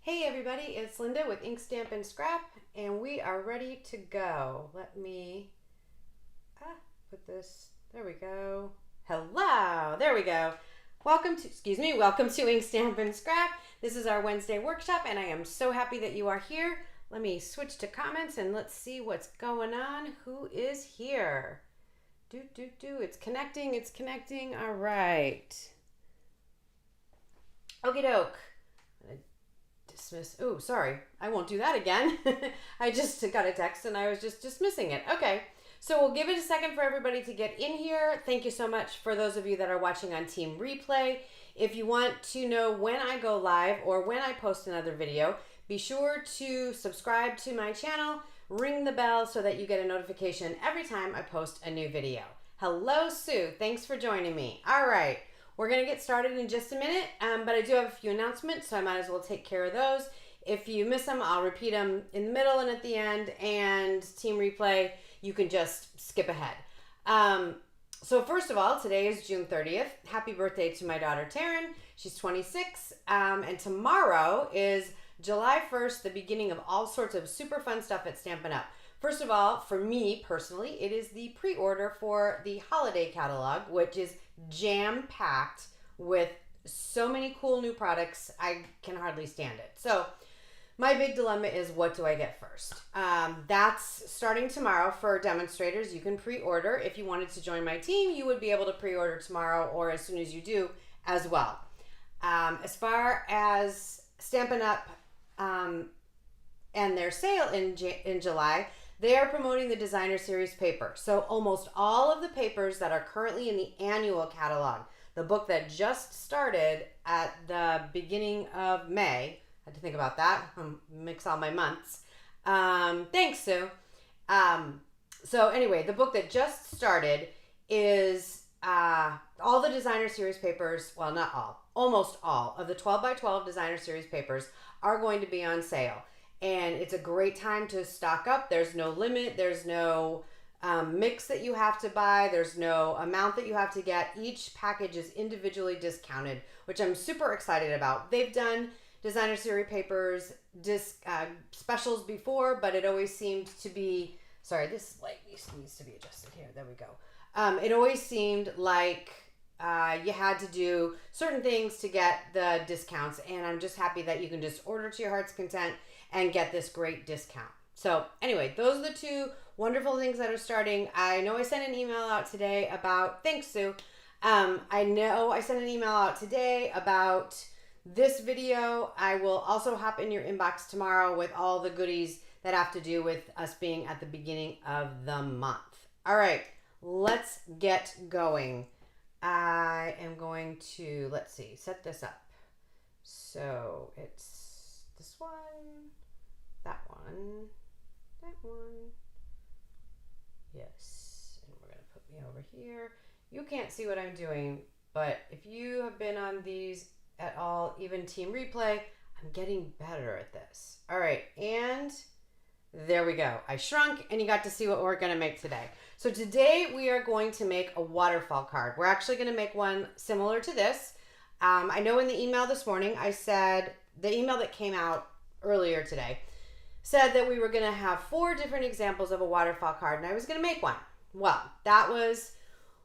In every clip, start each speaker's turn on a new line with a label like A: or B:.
A: Hey everybody, it's Linda with Ink Stamp and Scrap, and we are ready to go. Let me put this, there we go. Hello, there we go. Welcome to Ink Stamp and Scrap. This is our Wednesday workshop, and I am so happy that you are here. Let me switch to comments and let's see what's going on. Who is here? It's connecting. All right. Okie doke. Dismiss. Oh, sorry. I won't do that again. I just got a text and I was just dismissing it. Okay. So we'll give it a second for everybody to get in here. Thank you so much for those of you that are watching on Team Replay. If you want to know when I go live or when I post another video, be sure to subscribe to my channel, ring the bell so that you get a notification every time I post a new video. Hello, Sue. Thanks for joining me. All right. We're going to get started in just a minute, but I do have a few announcements, so I might as well take care of those. If you miss them, I'll repeat them in the middle and at the end, and Team Replay, you can just skip ahead. So first of all, today is June 30th. Happy birthday to my daughter, Taryn. She's 26, and tomorrow is July 1st, the beginning of all sorts of super fun stuff at Stampin' Up! First of all, for me personally, it is the pre-order for the holiday catalog, which is jam-packed with so many cool new products. I can hardly stand it. So my big dilemma is, what do I get first? That's starting tomorrow for demonstrators. You can pre-order. If you wanted to join my team, you would be able to pre-order tomorrow or as soon as you do as well. As far as Stampin' Up! And their sale in July, they are promoting the Designer Series paper. So almost all of the papers that are currently in the annual catalog, the book that just started at the beginning of May, I had to think about that, mix all my months. Thanks, Sue. So anyway, the book that just started is all the Designer Series papers, well, not all, almost all of the 12 by 12 Designer Series papers are going to be on sale. And it's a great time to stock up. There's no limit. There's no mix that you have to buy. There's no amount that you have to get. Each package is individually discounted, which I'm super excited about. They've done Designer Series papers specials before, but it always seemed to be, sorry, this light needs to be adjusted here. There we go. It always seemed like you had to do certain things to get the discounts, and I'm just happy that you can just order to your heart's content and get this great discount. So anyway, those are the two wonderful things that are starting. I know I sent an email out today about, thanks, Sue. I know I sent an email out today about this video. I will also hop in your inbox tomorrow with all the goodies that have to do with us being at the beginning of the month. All right, let's get going. I am going to, let's see, set this up. So it's this one, that one, that one. Yes, and we're going to put me over here. You can't see what I'm doing, but if you have been on these at all, even Team Replay, I'm getting better at this. All right, and there we go. I shrunk, and you got to see what we're going to make today. So today we are going to make a waterfall card. We're actually going to make one similar to this. I know in the email this morning, I said, the email that came out earlier today, said that we were going to have 4 different examples of a waterfall card, and I was going to make one. Well, that was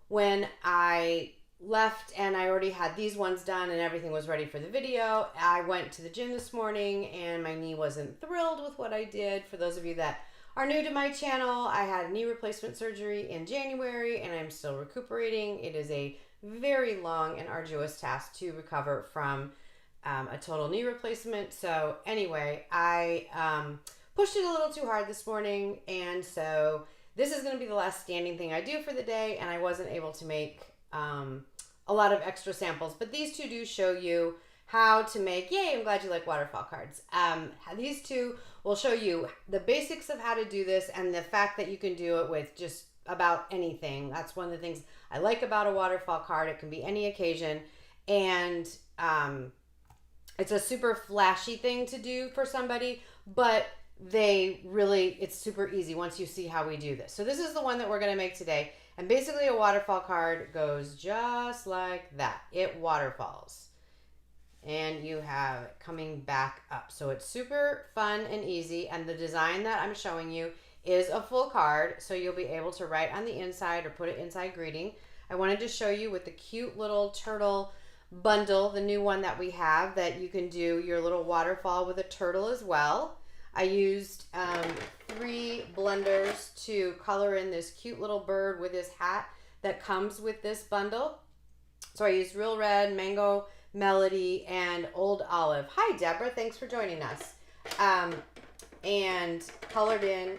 A: when I left and I already had these ones done and everything was ready for the video. I went to the gym this morning and my knee wasn't thrilled with what I did. For those of you that are new to my channel, I had knee replacement surgery in January and I'm still recuperating. It is a very long and arduous task to recover from a total knee replacement. So anyway, I pushed it a little too hard this morning, and so this is going to be the last standing thing I do for the day, and I wasn't able to make a lot of extra samples, but these two do show you how to make, yay, I'm glad you like waterfall cards. These two will show you the basics of how to do this and the fact that you can do it with just about anything. That's one of the things I like about a waterfall card. It can be any occasion, and it's a super flashy thing to do for somebody, but it's super easy once you see how we do this. So this is the one that we're going to make today. And basically a waterfall card goes just like that. It waterfalls. and you have it coming back up. So it's super fun and easy, and the design that I'm showing you is a full card, so you'll be able to write on the inside or put it inside greeting. I wanted to show you with the cute little turtle bundle, the new one that we have, that you can do your little waterfall with a turtle as well. I used 3 blenders to color in this cute little bird with his hat that comes with this bundle. So I used Real Red, Mango Melody, and Old Olive. Hi, Deborah. Thanks for joining us. And colored in,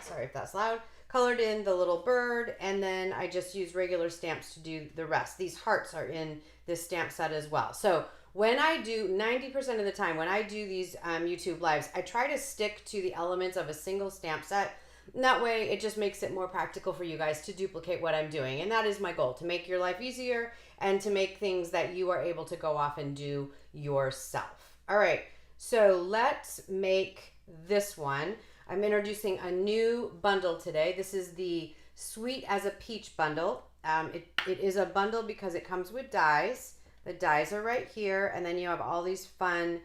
A: sorry if that's loud, colored in the little bird, and then I just used regular stamps to do the rest. These hearts are in this stamp set as well. So when I do, 90% of the time when I do these YouTube lives, I try to stick to the elements of a single stamp set. And that way it just makes it more practical for you guys to duplicate what I'm doing. And that is my goal, to make your life easier and to make things that you are able to go off and do yourself. All right, so let's make this one. I'm introducing a new bundle today. This is the Sweet as a Peach bundle. It is a bundle because it comes with dies. The dies are right here, and then you have all these fun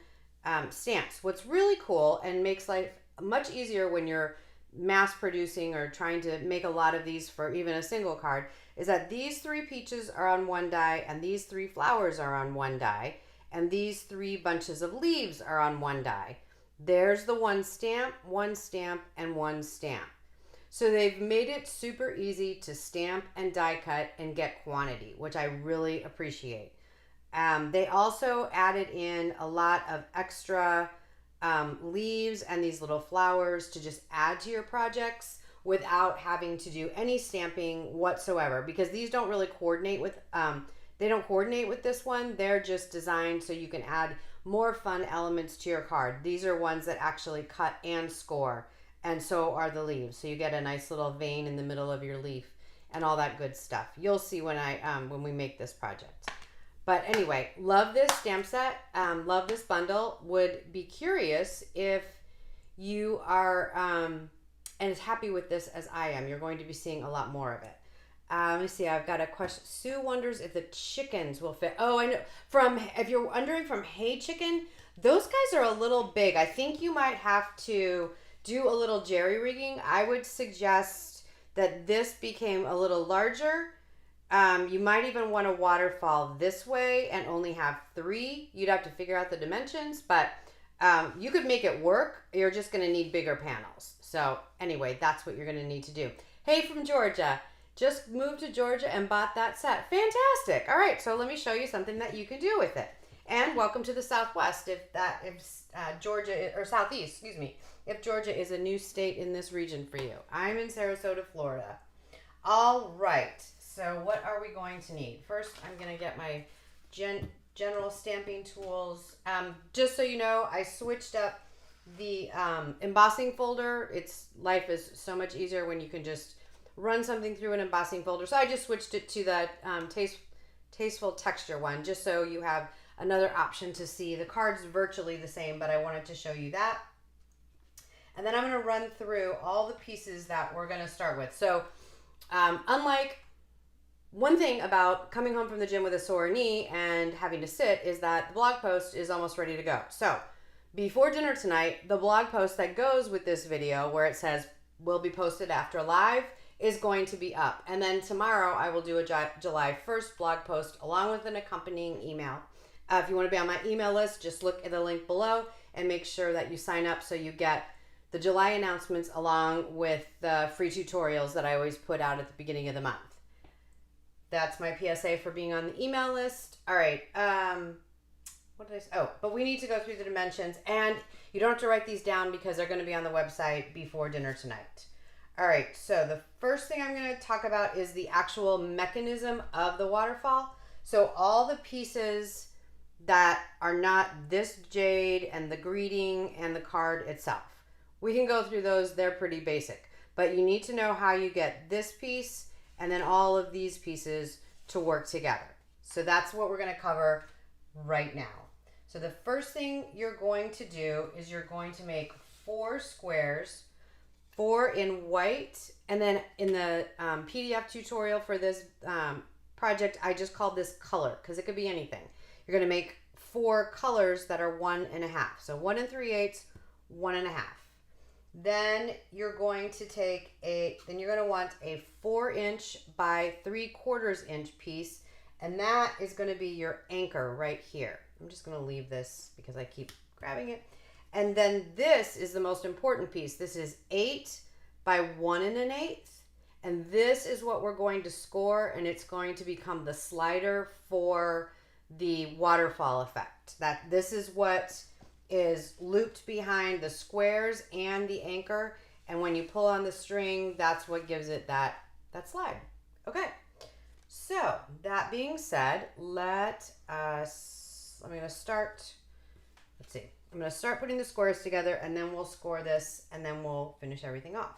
A: stamps. What's really cool and makes life much easier when you're mass producing or trying to make a lot of these for even a single card is that these 3 peaches are on one die, and these 3 flowers are on one die, and these 3 bunches of leaves are on one die. There's the one stamp, and one stamp. So they've made it super easy to stamp and die cut and get quantity, which I really appreciate. They also added in a lot of extra leaves and these little flowers to just add to your projects without having to do any stamping whatsoever, because these don't really coordinate with, they don't coordinate with this one. They're just designed so you can add more fun elements to your card. These are ones that actually cut and score, and so are the leaves. So you get a nice little vein in the middle of your leaf and all that good stuff. You'll see when when we make this project. But anyway, love this stamp set. Love this bundle. Would be curious if you are and as happy with this as I am. You're going to be seeing a lot more of it. Let me see. I've got a question. Sue wonders if the chickens will fit. Oh, I know. If you're wondering from Hey Chicken, those guys are a little big. I think you might have to do a little jerry rigging. I would suggest that this became a little larger. You might even want to waterfall this way and only have 3. You'd have to figure out the dimensions, but you could make it work. You're just going to need bigger panels. So anyway, that's what you're going to need to do. Hey from Georgia, just moved to Georgia and bought that set. Fantastic. All right, so let me show you something that you can do with it. And welcome to the Southwest, if Georgia, or Southeast, excuse me, if Georgia is a new state in this region for you. I'm in Sarasota, Florida. All right. So what are we going to need? First, I'm going to get my general stamping tools. Just so you know, I switched up the embossing folder. Life is so much easier when you can just run something through an embossing folder. So I just switched it to the Tasteful Texture one, just so you have another option to see. The card's virtually the same, but I wanted to show you that. And then I'm going to run through all the pieces that we're going to start with. So unlike one thing about coming home from the gym with a sore knee and having to sit is that the blog post is almost ready to go. So before dinner tonight, the blog post that goes with this video where it says will be posted after live is going to be up. And then tomorrow I will do a July 1st blog post along with an accompanying email. If you want to be on my email list, just look at the link below and make sure that you sign up so you get the July announcements along with the free tutorials that I always put out at the beginning of the month. That's my PSA for being on the email list. All right. What did I say? Oh, but we need to go through the dimensions, and you don't have to write these down because they're going to be on the website before dinner tonight. All right. So the first thing I'm going to talk about is the actual mechanism of the waterfall. So all the pieces that are not this jade and the greeting and the card itself, we can go through those. They're pretty basic, but you need to know how you get this piece and then all of these pieces to work together. So that's what we're going to cover right now. So the first thing you're going to do is you're going to make 4 squares, 4 in white, and then in the PDF tutorial for this project, I just called this color because it could be anything. You're going to make for colors that are 1.5. So 1 3/8, 1.5. Then you're going to want a 4" by 3/4 inch piece, and that is going to be your anchor right here. I'm just going to leave this because I keep grabbing it. And then this is the most important piece. This is 8 by 1 1/8. And this is what we're going to score, and it's going to become the slider for the waterfall effect. This is what is looped behind the squares and the anchor, and when you pull on the string, that's what gives it that slide. Okay, so that being said, I'm going to start putting the squares together, and then we'll score this, and then we'll finish everything off.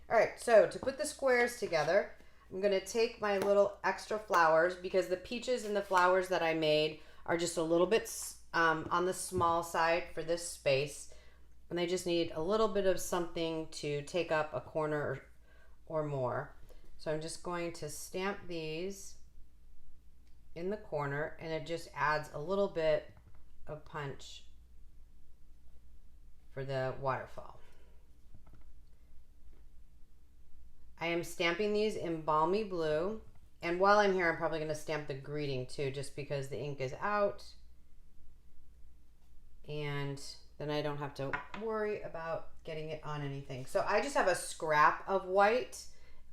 A: All right, so to put the squares together, I'm going to take my little extra flowers, because the peaches and the flowers that I made are just a little bit on the small side for this space, and they just need a little bit of something to take up a corner or more. So I'm just going to stamp these in the corner, and it just adds a little bit of punch for the waterfall. I am stamping these in balmy blue, and while I'm here, I'm probably going to stamp the greeting too, just because the ink is out, and then I don't have to worry about getting it on anything. So I just have a scrap of white.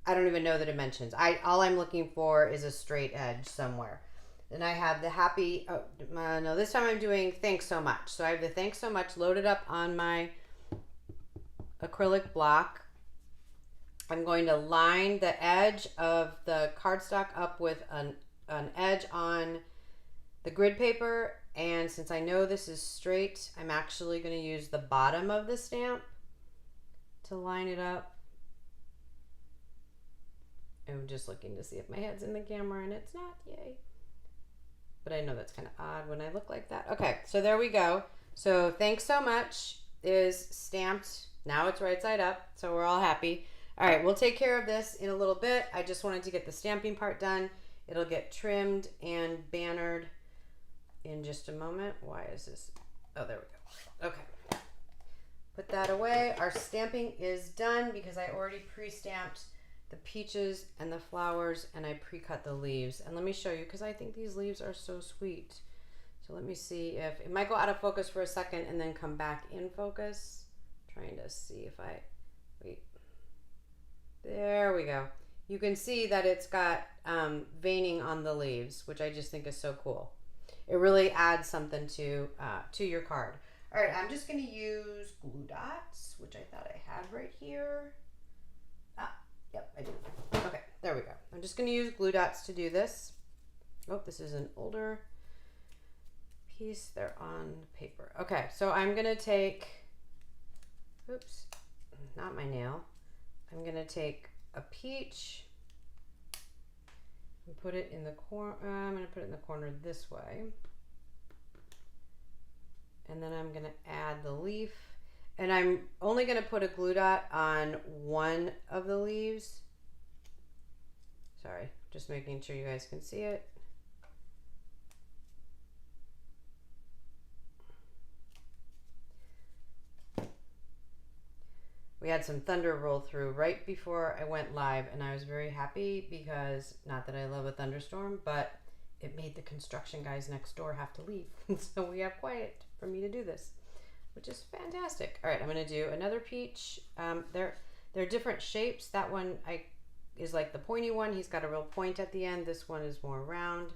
A: I don't even know the dimensions. All I'm looking for is a straight edge somewhere. Then I have the happy, no, this time I'm doing thanks so much. So I have the thanks so much loaded up on my acrylic block. I'm going to line the edge of the cardstock up with an edge on the grid paper, and since I know this is straight, I'm actually going to use the bottom of the stamp to line it up. I'm just looking to see if my head's in the camera, and it's not, yay. But I know that's kind of odd when I look like that. Okay, so there we go. So thanks so much is stamped. Now it's right side up, so we're all happy. All right, we'll take care of this in a little bit. I just wanted to get the stamping part done. It'll get trimmed and bannered in just a moment. Why is this? Oh, there we go. Okay. Put that away. Our stamping is done because I already pre-stamped the peaches and the flowers, and I pre-cut the leaves. And let me show you, because I think these leaves are so sweet. So let me see if it might go out of focus for a second and then come back in focus. Trying to see if wait. There we go. You can see that it's got veining on the leaves, which I just think is so cool. It really adds something to your card. All right, I'm just going to use glue dots, which I thought I had right here. Yep, I do. Okay, there we go. I'm just going to use glue dots to do this. Oh, this is an older piece. They're on paper. Okay, so I'm going to take, oops, not my nail. I'm going to take a peach and put it in the corner. I'm going to put it in the corner this way. And then I'm going to add the leaf. And I'm only going to put a glue dot on one of the leaves. Sorry, just making sure you guys can see it. We had some thunder roll through right before I went live, and I was very happy because, not that I love a thunderstorm, but it made the construction guys next door have to leave. So we have quiet for me to do this, which is fantastic. All right, I'm going to do another peach. They're different shapes. That one is like the pointy one. He's got a real point at the end. This one is more round.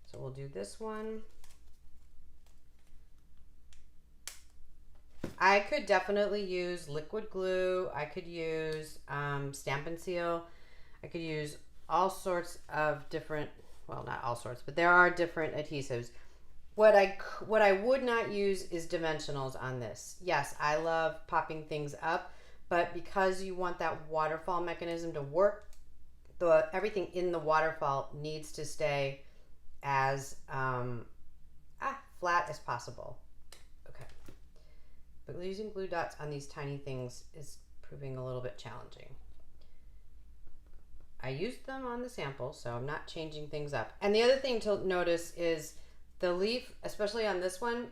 A: So we'll do this one. I could definitely use liquid glue. I could use Stamp and Seal. I could use all sorts of different, well, not all sorts, but there are different adhesives. What I would not use is dimensionals on this. Yes, I love popping things up, but because you want that waterfall mechanism to work, everything in the waterfall needs to stay as flat as possible. Okay. But using glue dots on these tiny things is proving a little bit challenging. I used them on the sample, so I'm not changing things up. And the other thing to notice is the leaf, especially on this one,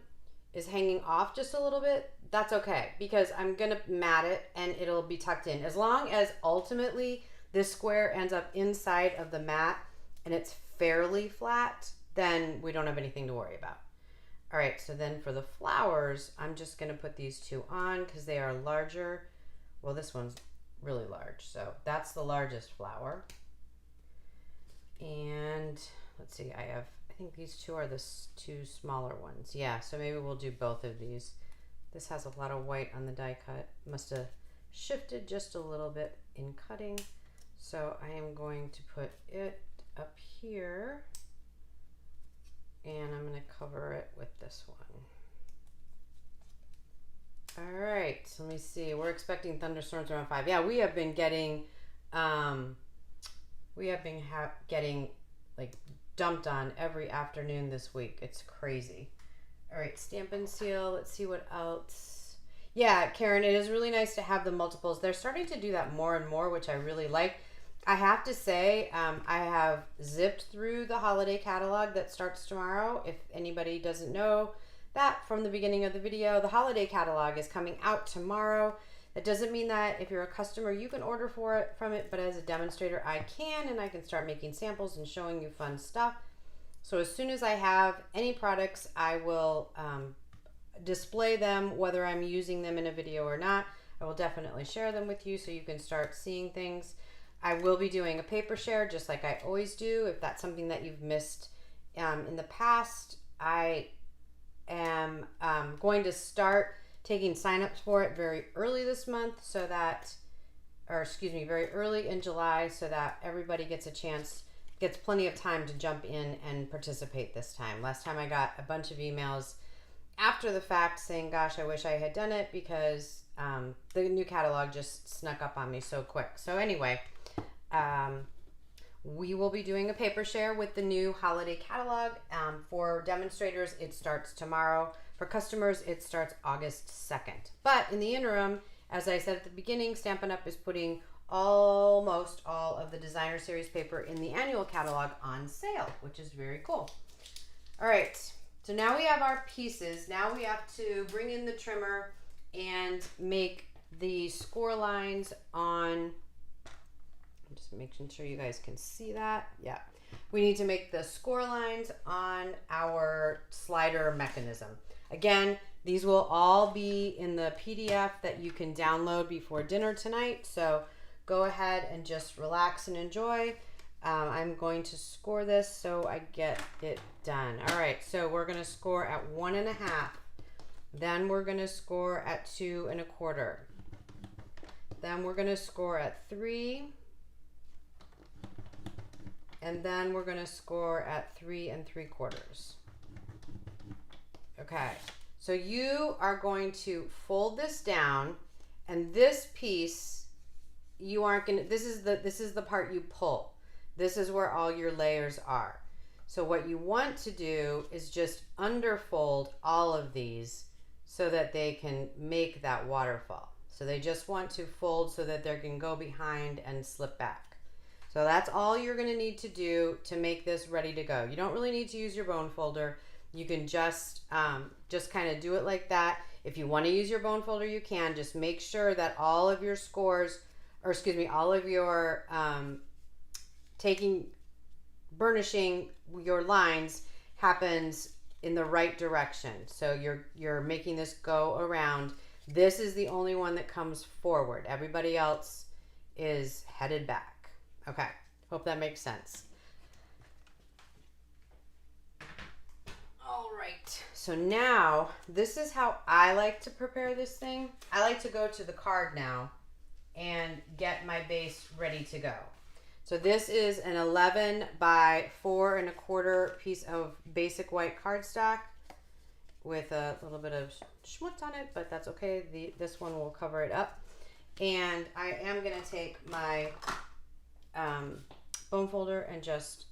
A: is hanging off just a little bit, that's okay because I'm going to mat it and it'll be tucked in. As long as ultimately this square ends up inside of the mat and it's fairly flat, then we don't have anything to worry about. All right, so then for the flowers, I'm just going to put these two on because they are larger. Well, this one's really large, so that's the largest flower. And let's see, I think these two are the two smaller ones. Yeah, so maybe we'll do both of these. This has a lot of white on the die cut. Must have shifted just a little bit in cutting. So I am going to put it up here. And I'm going to cover it with this one. All right, so let me see. We're expecting thunderstorms around 5. Yeah, we have been getting, getting like dumped on every afternoon this week. It's crazy. All right, stamp and seal. Let's see what else. Yeah, Karen, it is really nice to have the multiples. They're starting to do that more and more, which I really like. I have to say, I have zipped through the holiday catalog that starts tomorrow. If anybody doesn't know that from the beginning of the video, the holiday catalog is coming out tomorrow. That doesn't mean that if you're a customer, you can order from it, but as a demonstrator, I can, and I can start making samples and showing you fun stuff. So as soon as I have any products, I will display them, whether I'm using them in a video or not. I will definitely share them with you so you can start seeing things. I will be doing a paper share just like I always do. If that's something that you've missed in the past, I am going to start taking signups for it very early this month so that, very early in July so that everybody gets plenty of time to jump in and participate this time. Last time I got a bunch of emails after the fact saying, gosh, I wish I had done it because the new catalog just snuck up on me so quick. So anyway, we will be doing a paper share with the new holiday catalog. For demonstrators, it starts tomorrow. For customers, it starts August 2nd. But in the interim, as I said at the beginning, Stampin' Up! Is putting almost all of the designer series paper in the annual catalog on sale, which is very cool. All right, so now we have our pieces. Now we have to bring in the trimmer and make the score lines on... Just making sure you guys can see that. Yeah. We need to make the score lines on our slider mechanism. Again, these will all be in the PDF that you can download before dinner tonight. So go ahead and just relax and enjoy. I'm going to score this so I get it done. All right. So we're going to score at 1.5. Then we're going to score at 2 1/4. Then we're going to score at 3. And then we're going to score at 3 3/4. Okay, so you are going to fold this down, and this piece, you aren't going to, this is the part you pull. This is where all your layers are. So what you want to do is just underfold all of these so that they can make that waterfall. So they just want to fold so that they can go behind and slip back. So that's all you're going to need to do to make this ready to go. You don't really need to use your bone folder. You can just kind of do it like that. If you want to use your bone folder, you can. Just make sure that all of your scores, all of your burnishing your lines happens in the right direction. So you're making this go around. This is the only one that comes forward. Everybody else is headed back. Okay, hope that makes sense. All right, so now this is how I like to prepare this thing. I like to go to the card now and get my base ready to go. So this is an 11 by 4 1/4 piece of basic white cardstock with a little bit of schmutz on it, but that's okay. This one will cover it up. And I am going to take my bone folder and just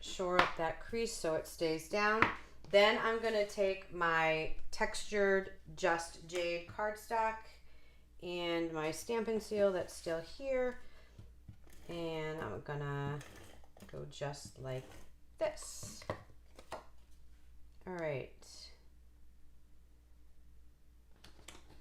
A: shore up that crease so it stays down. Then I'm going to take my textured Just Jade cardstock and my stamping seal that's still here, and I'm going to go just like this. All right.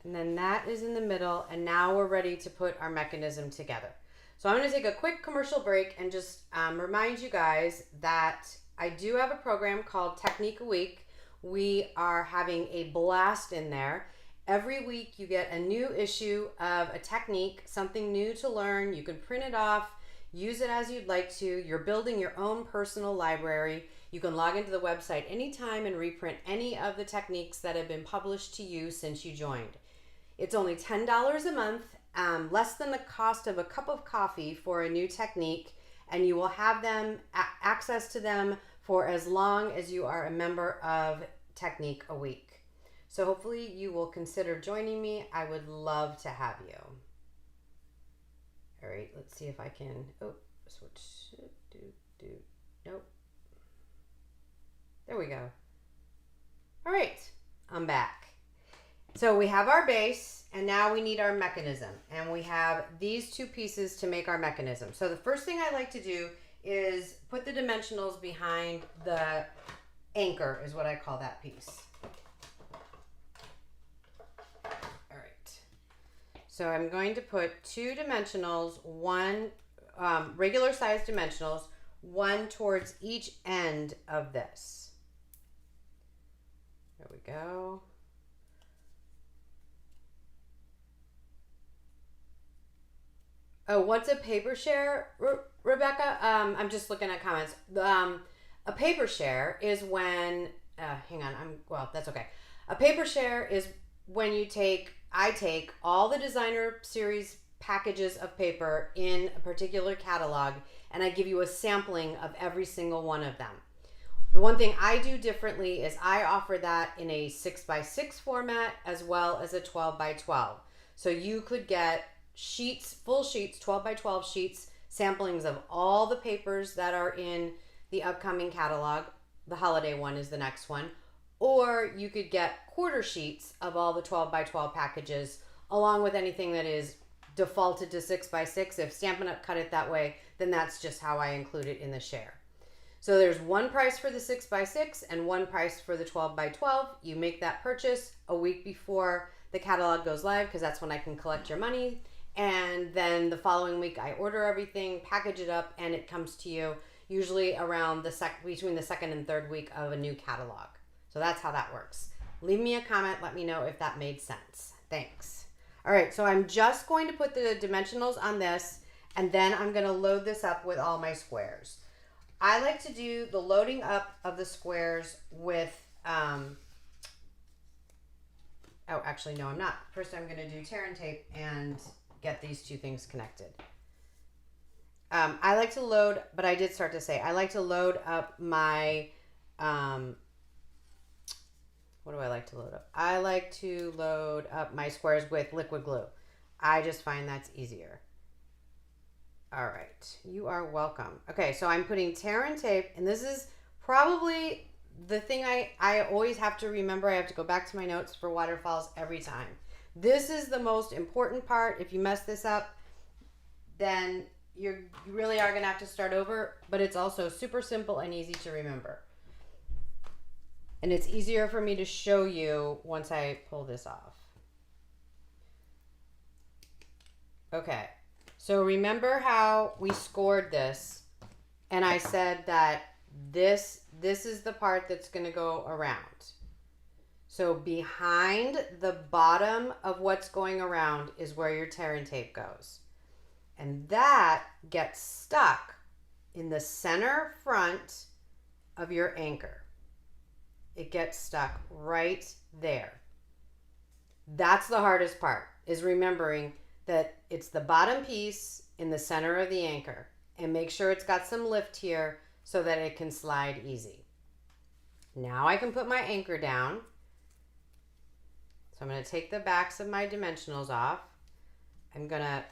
A: And then that is in the middle, and now we're ready to put our mechanism together. So I'm going to take a quick commercial break and just remind you guys that I do have a program called Technique a Week. We are having a blast in there. Every week you get a new issue of a technique, something new to learn. You can print it off, use it as you'd like to. You're building your own personal library. You can log into the website anytime and reprint any of the techniques that have been published to you since you joined. It's only $10 a month, less than the cost of a cup of coffee for a new technique, and you will have them access to them for as long as you are a member of Technique a Week. So hopefully you will consider joining me. I would love to have you. All right, let's see if I can, switch, nope. There we go. All right, I'm back. So we have our base, and now we need our mechanism, and we have these two pieces to make our mechanism. So the first thing I like to do is put the dimensionals behind the anchor, is what I call that piece. All right. So I'm going to put two dimensionals, one regular size dimensionals, one towards each end of this. There we go. Oh, what's a paper share, Rebecca? I'm just looking at comments. A paper share is when, that's okay. A paper share is when I take all the designer series packages of paper in a particular catalog, and I give you a sampling of every single one of them. The one thing I do differently is I offer that in a 6x6 format as well as a 12x12. So you could get sheets, full sheets, 12x12 sheets, samplings of all the papers that are in the upcoming catalog. The holiday one is the next one. Or you could get quarter sheets of all the 12x12 packages, along with anything that is defaulted to 6x6. If Stampin' Up! Cut it that way, then that's just how I include it in the share. So there's one price for the 6x6 and one price for the 12x12. You make that purchase a week before the catalog goes live, because that's when I can collect your money. And then the following week I order everything, package it up, and it comes to you usually around between the second and third week of a new catalog. So that's how that works. Leave me a comment, let me know if that made sense. Thanks. All right, so I'm just going to put the dimensionals on this, and then I'm going to load this up with all my squares. I like to do the loading up of the squares with, actually no, I'm not. First I'm going to do tear and tape and get these two things connected. I like to load, but I did start to say, I like to load up my, what do I like to load up? I like to load up my squares with liquid glue. I just find that's easier. All right, you are welcome. Okay, so I'm putting tear and tape, and this is probably the thing I always have to remember. I have to go back to my notes for waterfalls every time. This is the most important part. If you mess this up, then you really are going to have to start over, but it's also super simple and easy to remember. And it's easier for me to show you once I pull this off. Okay, so remember how we scored this, and I said that this is the part that's going to go around. So behind the bottom of what's going around is where your tear and tape goes. And that gets stuck in the center front of your anchor. It gets stuck right there. That's the hardest part, is remembering that it's the bottom piece in the center of the anchor, and make sure it's got some lift here so that it can slide easy. Now I can put my anchor down. So I'm going to take the backs of my dimensionals off. I'm going to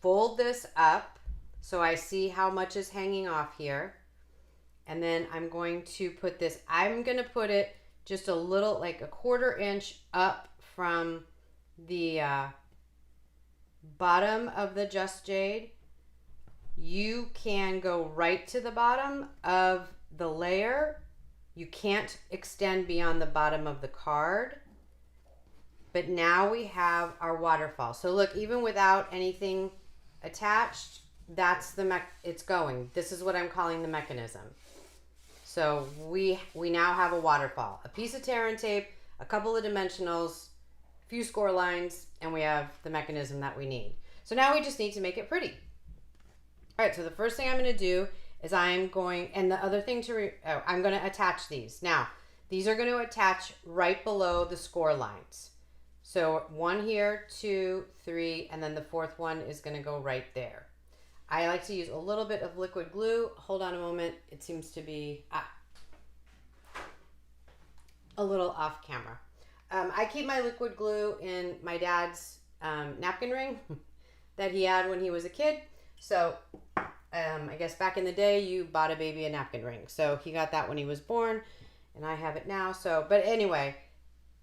A: fold this up so I see how much is hanging off here. And then I'm going to put this, I'm going to put it just a little, like a 1/4 inch up from the bottom of the Just Jade. You can go right to the bottom of the layer You can't extend beyond the bottom of the card. But now we have our waterfall. So look, even without anything attached, that's the it's going. This is what I'm calling the mechanism. So we now have a waterfall. A piece of tear and tape, a couple of dimensionals, a few score lines, and we have the mechanism that we need. So now we just need to make it pretty. All right, so the first thing I'm going to do is I'm going to attach these. Now, these are going to attach right below the score lines. So 1 here, 2, 3, and then the 4th one is going to go right there. I like to use a little bit of liquid glue. Hold on a moment. It seems to be a little off camera. I keep my liquid glue in my dad's napkin ring that he had when he was a kid. So I guess back in the day, you bought a baby a napkin ring. So he got that when he was born, and I have it now. So, but anyway,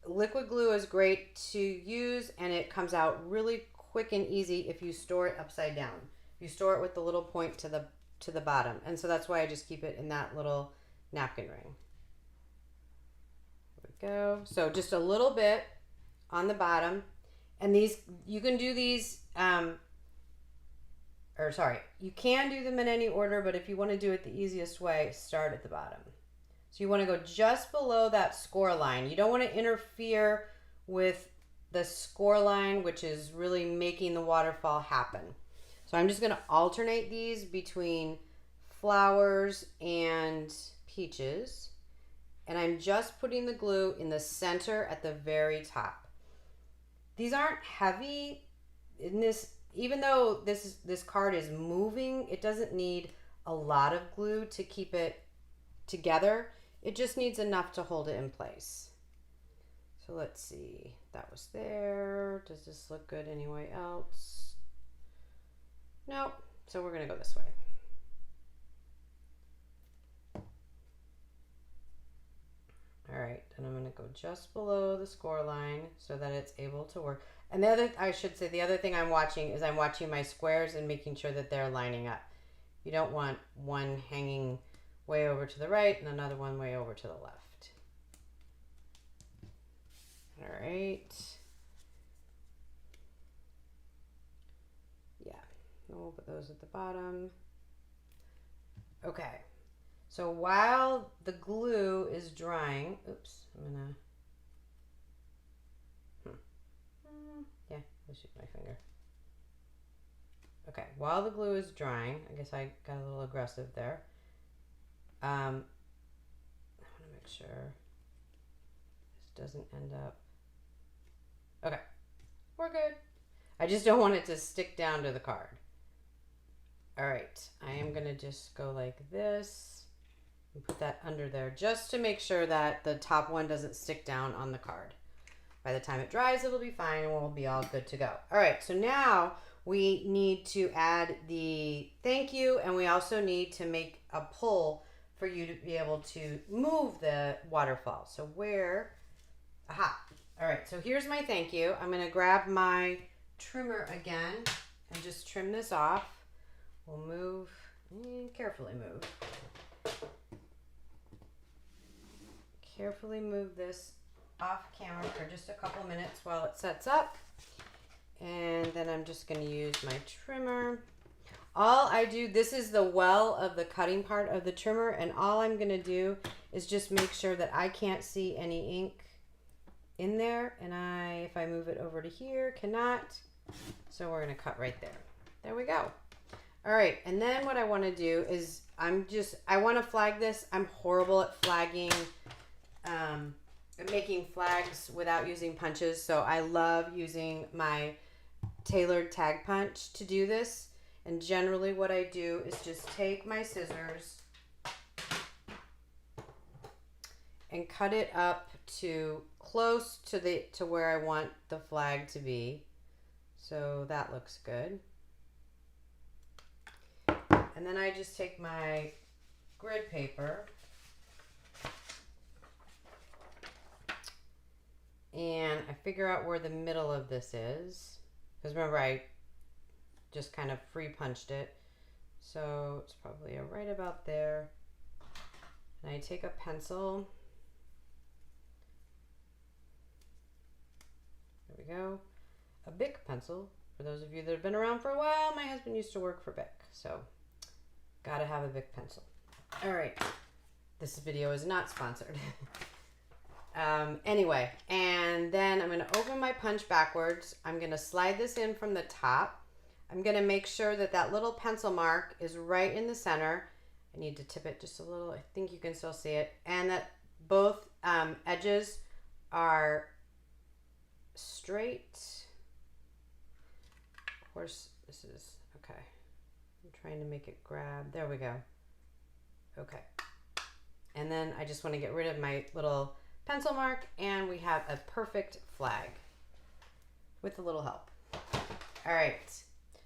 A: liquid glue is great to use, and it comes out really quick and easy if you store it upside down. You store it with the little point to the bottom, and so that's why I just keep it in that little napkin ring. There we go. So just a little bit on the bottom, and these you can do these. You can do them in any order, but if you want to do it the easiest way, start at the bottom. So you want to go just below that score line. You don't want to interfere with the score line, which is really making the waterfall happen. So I'm just going to alternate these between flowers and peaches. And I'm just putting the glue in the center at the very top. These aren't heavy. Even though this card is moving, it doesn't need a lot of glue to keep it together. It just needs enough to hold it in place. So let's see. That was there. Does this look good anywhere else? Nope. So we're going to go this way. All right. And I'm going to go just below the score line so that it's able to work. And the other thing I'm watching my squares and making sure that they're lining up. You don't want one hanging way over to the right and another one way over to the left. All right. Yeah, we'll put those at the bottom. Okay. So while the glue is drying, oops, let's use my finger. Okay, while the glue is drying, I guess I got a little aggressive there. I want to make sure this doesn't end up. Okay, we're good. I just don't want it to stick down to the card. All right, I am going to just go like this and put that under there just to make sure that the top one doesn't stick down on the card. By the time it dries, it'll be fine and we'll be all good to go. All right, so now we need to add the thank you, and we also need to make a pull for you to be able to move the waterfall. So all right, so here's my thank you. I'm gonna grab my trimmer again and just trim this off. We'll move, carefully move. Carefully move this off camera for just a couple minutes while it sets up. And then I'm just going to use my trimmer. This is the well of the cutting part of the trimmer, and all I'm going to do is just make sure that I can't see any ink in there, and if I move it over to here, cannot. So we're going to cut right there. There we go. All right, and then what I want to do is I want to flag this. I'm horrible at flagging, making flags without using punches, so I love using my tailored tag punch to do this. And generally what I do is just take my scissors and cut it up to close to where I want the flag to be. So that looks good. And then I just take my grid paper and I figure out where the middle of this is. Because remember, I just kind of free punched it. So it's probably right about there. And I take a pencil. There we go. A Bic pencil. For those of you that have been around for a while, my husband used to work for Bic, so gotta have a Bic pencil. All right. This video is not sponsored. Anyway, and then I'm going to open my punch backwards. I'm going to slide this in from the top. I'm going to make sure that that little pencil mark is right in the center. I need to tip it just a little. I think you can still see it. And that both edges are straight. Of course, this is, okay. I'm trying to make it grab. There we go. Okay. And then I just want to get rid of my little pencil mark, and we have a perfect flag with a little help. All right.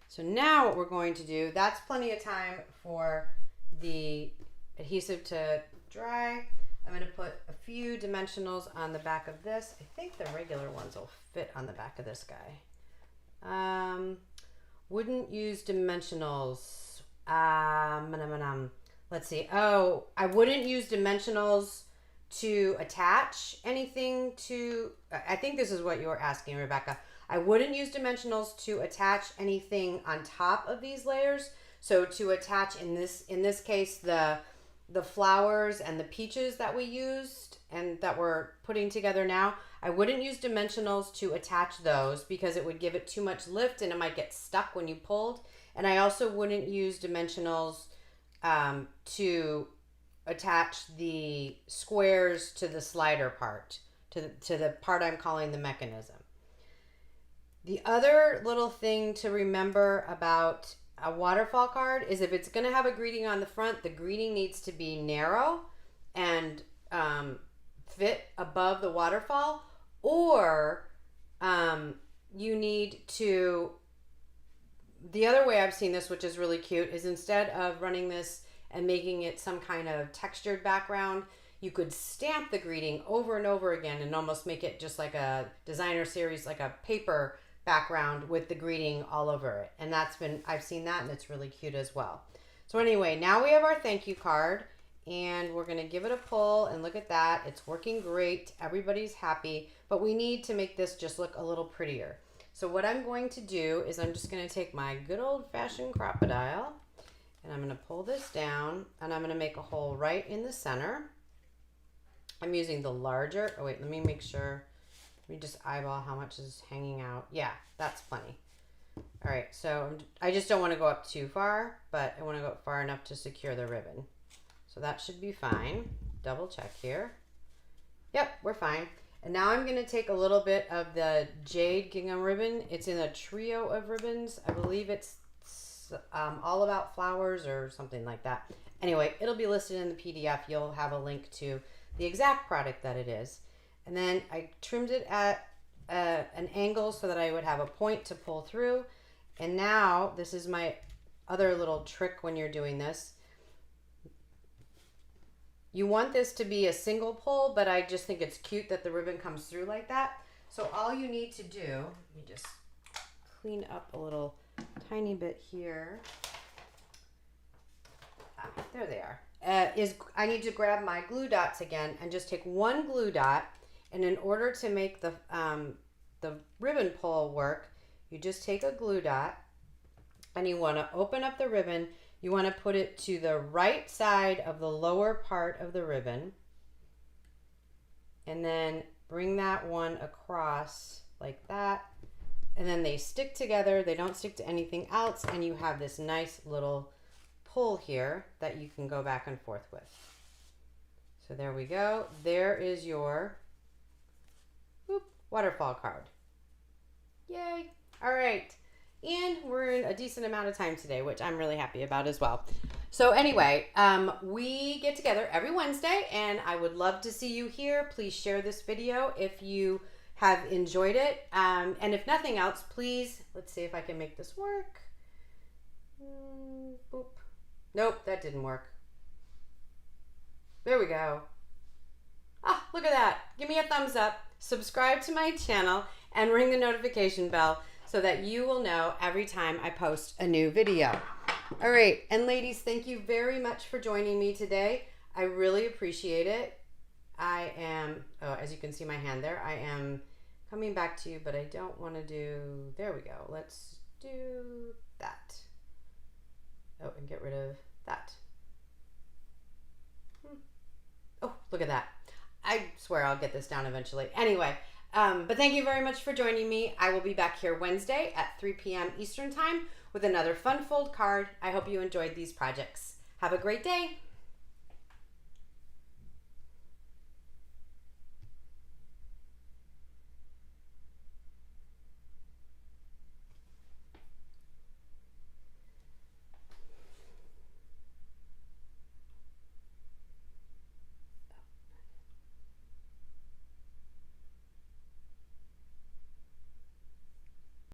A: So now what we're going to do, that's plenty of time for the adhesive to dry. I'm going to put a few dimensionals on the back of this. I think the regular ones will fit on the back of this guy. Wouldn't use dimensionals. Let's see. Oh, I wouldn't use dimensionals to attach anything to, I think this is what you were asking, Rebecca. I wouldn't use dimensionals to attach anything on top of these layers. So to attach, in this case, the flowers and the peaches that we used and that we're putting together now, I wouldn't use dimensionals to attach those because it would give it too much lift and it might get stuck when you pulled. And I also wouldn't use dimensionals to attach the squares to the slider part, to the part I'm calling the mechanism. The other little thing to remember about a waterfall card is if it's going to have a greeting on the front, the greeting needs to be narrow and fit above the waterfall, or you need to, the other way I've seen this, which is really cute, is instead of running this and making it some kind of textured background, you could stamp the greeting over and over again and almost make it just like a designer series, like a paper background with the greeting all over it. And I've seen that, and it's really cute as well. So anyway, now we have our thank you card, and we're going to give it a pull, and look at that. It's working great. Everybody's happy, but we need to make this just look a little prettier. So what I'm going to do is I'm just going to take my good old-fashioned crocodile, and I'm going to pull this down, and I'm going to make a hole right in the center. I'm using the larger, oh wait, let me make sure. Let me just eyeball how much is hanging out. Yeah, that's plenty. All right, so I just don't want to go up too far, but I want to go up far enough to secure the ribbon. So that should be fine. Double check here. Yep, we're fine. And now I'm going to take a little bit of the Jade Gingham ribbon. It's in a trio of ribbons. I believe it's all about flowers or something like that. Anyway, it'll be listed in the PDF. You'll have a link to the exact product that it is. And then I trimmed it at an angle so that I would have a point to pull through. And now this is my other little trick when you're doing this. You want this to be a single pull, but I just think it's cute that the ribbon comes through like that. So all you need to do, let me just clean up a little tiny bit here. There they are. I need to grab my glue dots again and just take one glue dot. And in order to make the ribbon pull work, you just take a glue dot and you want to open up the ribbon. You want to put it to the right side of the lower part of the ribbon. And then bring that one across like that. And then they stick together. They don't stick to anything else. And you have this nice little pull here that you can go back and forth with. So there we go. There is your waterfall card. Yay. All right. And we're in a decent amount of time today, which I'm really happy about as well. So anyway, we get together every Wednesday, and I would love to see you here. Please share this video if you have enjoyed it. And if nothing else, please, let's see if I can make this work. Boop. Nope, that didn't work. There we go. Ah, look at that. Give me a thumbs up, subscribe to my channel, and ring the notification bell so that you will know every time I post a new video. All right, and ladies, thank you very much for joining me today. I really appreciate it. I am, as you can see my hand there, I am coming back to you, but I don't want to do, there we go. Let's do that. Oh, and get rid of that. Oh, look at that. I swear I'll get this down eventually. Anyway, but thank you very much for joining me. I will be back here Wednesday at 3 p.m. Eastern Time with another fun fold card. I hope you enjoyed these projects. Have a great day.